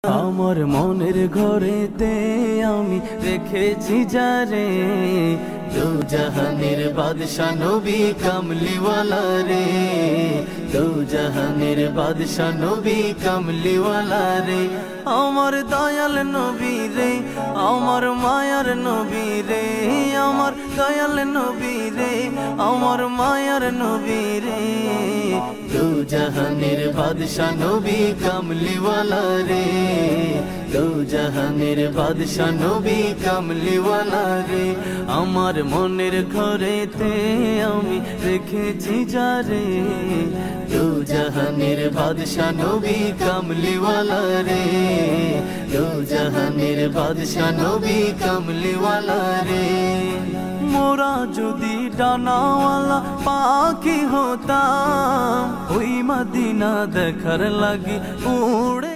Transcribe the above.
আমার মনের ঘরেতে আমি রেখেছি যারে, দু জাহানের বাদশা নবী কামলিওয়ালা রে, দু জাহানের বাদশা নবী কামলিওয়ালা রে। আমার দয়াল নবী রে, আমার মায়ার নবী রে, আমার দয়াল নবী রে, আমার মায়ার নবী রে, দু জাহানের বাদশা নবী কামলিওয়ালা রে, দু জাহানের বাদশা নবী কামলিওয়ালা রে। আমার মনের ঘরেতে আমি রেখেছি যারে, দু জাহানের বাদশা নবী কামলিওয়ালা রে, দু জাহানের বাদশা নবী কামলিওয়ালা রে। মোরা যদি ডানাওয়ালা পাখি হতাম, ওই মদিনা দেখার লাগি উড়ে